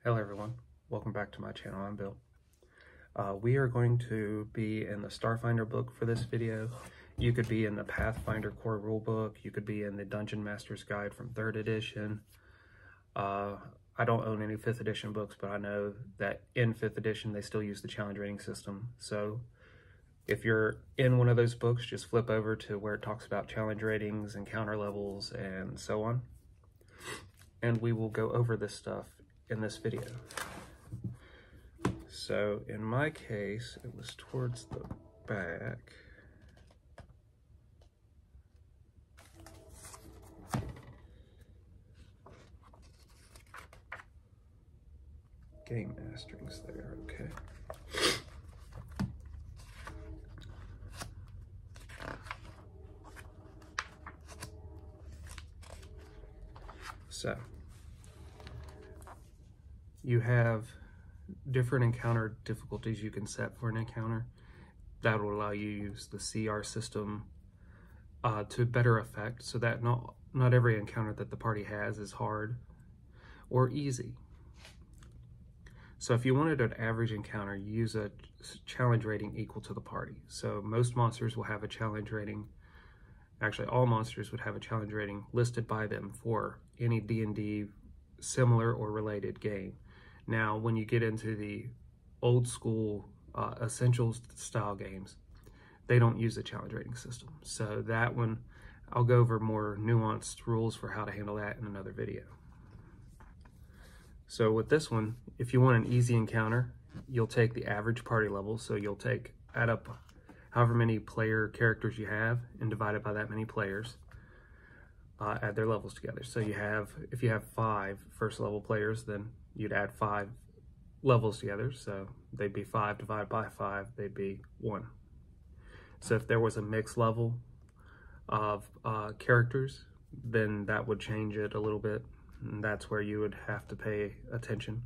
Hello everyone, welcome back to my channel. I'm Bill. We are going to be in the Starfinder book for this video. You could be in the Pathfinder core rulebook, you could be in the Dungeon Master's Guide from 3rd edition. I don't own any 5th edition books, but I know that in 5th edition they still use the challenge rating system. So if you're in one of those books, just flip over to where it talks about challenge ratings, encounter levels, and so on. And we will go over this stuff in this video. So in my case, it was towards the back. Game mastering's there, okay. So you have different encounter difficulties you can set for an encounter. That will allow you to use the CR system to better effect, so that not every encounter that the party has is hard or easy. So if you wanted an average encounter, you use a challenge rating equal to the party. So most monsters will have a challenge rating. Actually, all monsters would have a challenge rating listed by them for any D&D similar or related game. Now, when you get into the old school Essentials style games, they don't use a challenge rating system. So that one, I'll go over more nuanced rules for how to handle that in another video. So with this one, if you want an easy encounter, you'll take the average party level. So you'll add up however many player characters you have and divide it by that many players, add their levels together. So if you have 5 first level players, then you'd add 5 levels together. So they'd be 5 divided by 5, they'd be 1. So if there was a mixed level of characters, then that would change it a little bit. And that's where you would have to pay attention.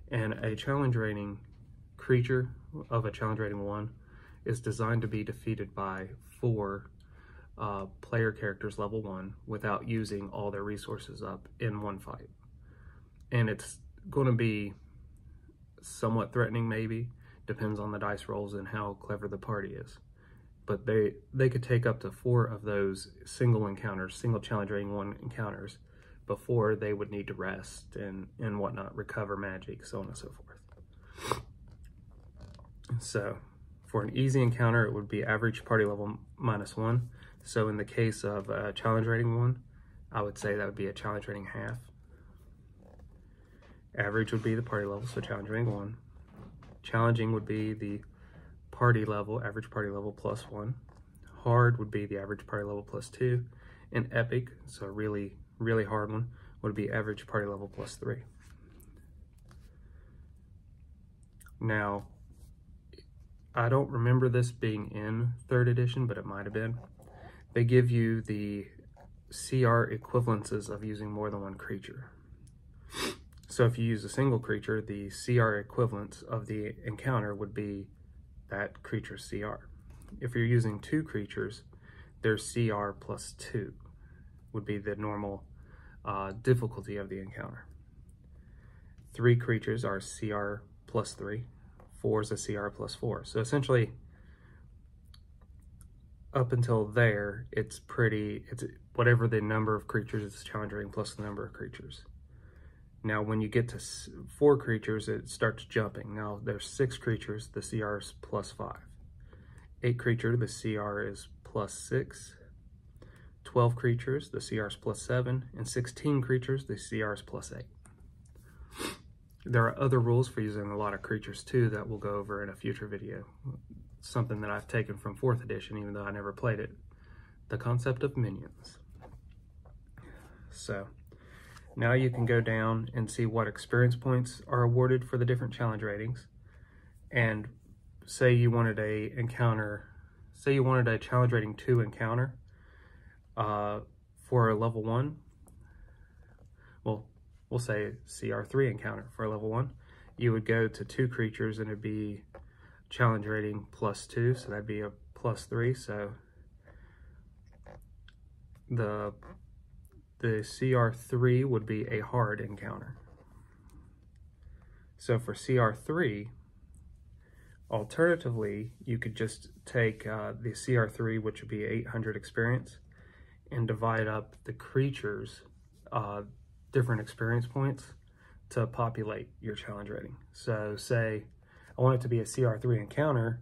And a challenge rating creature of a challenge rating 1 is designed to be defeated by 4 player characters level 1 without using all their resources up in one fight. And it's going to be somewhat threatening, maybe, depends on the dice rolls and how clever the party is. But they could take up to 4 of those single challenge rating 1 encounters before they would need to rest and whatnot, recover magic, so on and so forth. So for an easy encounter, it would be average party level -1. So in the case of a challenge rating 1, I would say that would be a challenge rating half. Average would be the party level, so challenge rating 1. Challenging would be the party level, average party level +1. Hard would be the average party level +2. And epic, so really hard one, would be average party level +3. Now, I don't remember this being in 3rd edition, but it might have been. They give you the CR equivalences of using more than one creature. So if you use a single creature, the CR equivalent of the encounter would be that creature's CR. If you're using 2 creatures, their CR +2 would be the normal difficulty of the encounter. 3 creatures are CR +3. 4 is a CR +4. So essentially, up until there, it's whatever the number of creatures, it's challenge rating plus the number of creatures. Now, when you get to 4 creatures, it starts jumping. Now, there's 6 creatures, the CR is +5. 8 creatures, the CR is +6. 12 creatures, the CR is +7. And 16 creatures, the CR is +8. There are other rules for using a lot of creatures too that we'll go over in a future video. Something that I've taken from 4th edition, even though I never played it. The concept of minions. So now you can go down and see what experience points are awarded for the different challenge ratings. And say you wanted a challenge rating 2 encounter for a level 1. Well, we'll say CR3 encounter for a level 1. You would go to 2 creatures and it'd be challenge rating +2, so that'd be a +3. So the CR3 would be a hard encounter. So for CR3, alternatively, you could just take the CR3, which would be 800 experience, and divide up the creatures' different experience points to populate your challenge rating. So say I want it to be a CR3 encounter,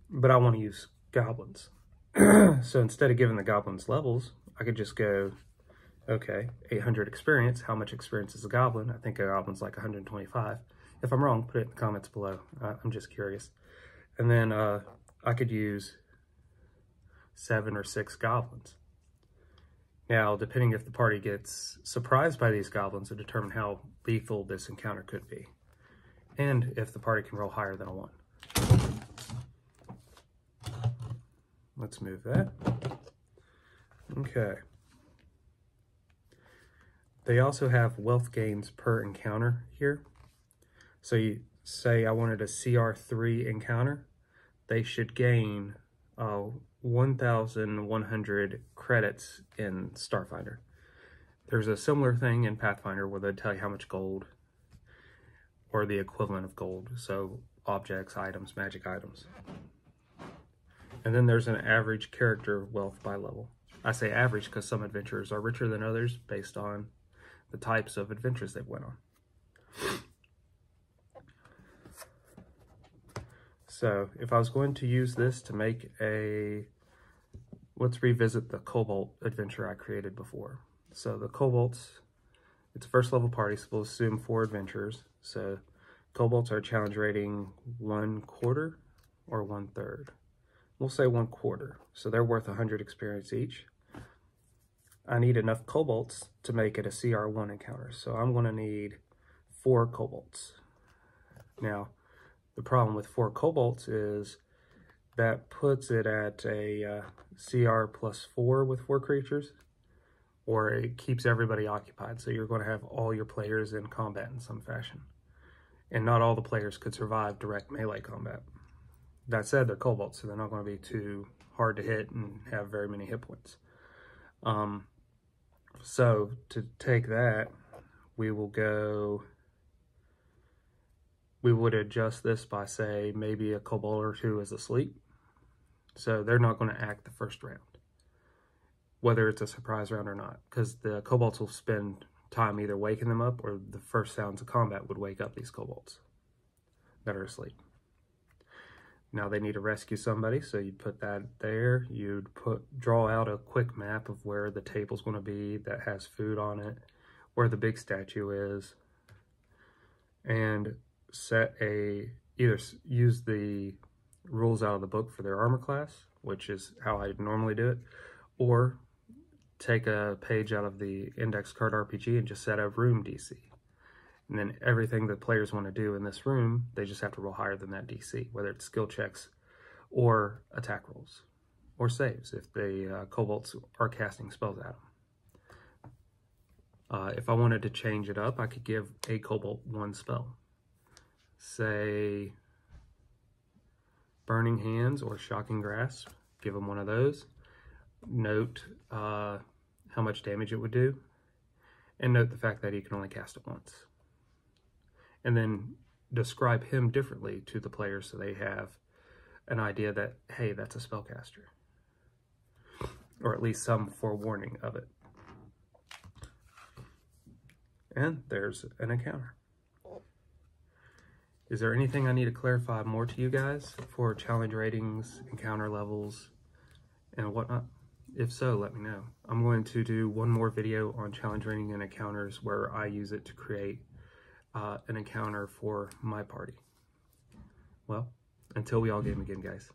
but I want to use goblins. So instead of giving the goblins levels, I could just go, okay, 800 experience. How much experience is a goblin? I think a goblin's like 125. If I'm wrong, put it in the comments below. I'm just curious. And then I could use 7 or 6 goblins. Now, depending if the party gets surprised by these goblins, to determine how lethal this encounter could be. And if the party can roll higher than a 1. Let's move that. Okay. They also have wealth gains per encounter here. So you say I wanted a CR3 encounter, they should gain 1,100 credits in Starfinder. There's a similar thing in Pathfinder where they tell you how much gold or the equivalent of gold. So objects, items, magic items. And then there's an average character wealth by level. I say average because some adventurers are richer than others based on the types of adventures they've went on. So if I was going to use this to make let's revisit the Cobalt adventure I created before. So the Cobalts, it's a first level party, so we'll assume 4 adventurers. So Cobalts are challenge rating 1/4 or 1/3. We'll say 1/4. So they're worth 100 experience each. I need enough Cobalts to make it a CR1 encounter. So I'm going to need 4 Cobalts. Now, the problem with 4 Cobalts is that puts it at a CR +4 with 4 creatures, or it keeps everybody occupied. So you're going to have all your players in combat in some fashion. And not all the players could survive direct melee combat. That said, they're Cobalts, so they're not going to be too hard to hit and have very many hit points. So to take that, we would adjust this by, say, maybe a Cobalt or 2 is asleep. So they're not going to act the first round, whether it's a surprise round or not, because the Cobalts will spend time either waking them up or the first sounds of combat would wake up these Cobalts that are asleep. Now they need to rescue somebody, so you'd put that there. You'd draw out a quick map of where the table's going to be that has food on it, where the big statue is, and either use the rules out of the book for their armor class, which is how I normally do it, or take a page out of the index card RPG and just set a room DC. And then everything the players want to do in this room, they just have to roll higher than that DC, whether it's skill checks or attack rolls or saves if the Cobalts are casting spells at them. If I wanted to change it up, I could give a Cobalt 1 spell. Say Burning Hands or Shocking Grasp, give them one of those. Note how much damage it would do, and note the fact that he can only cast it once. And then describe him differently to the players so they have an idea that, hey, that's a spellcaster. Or at least some forewarning of it. And there's an encounter. Is there anything I need to clarify more to you guys for challenge ratings, encounter levels, and whatnot? If so, let me know. I'm going to do one more video on challenge rating and encounters where I use it to create an encounter for my party. Well, until we all game again, guys.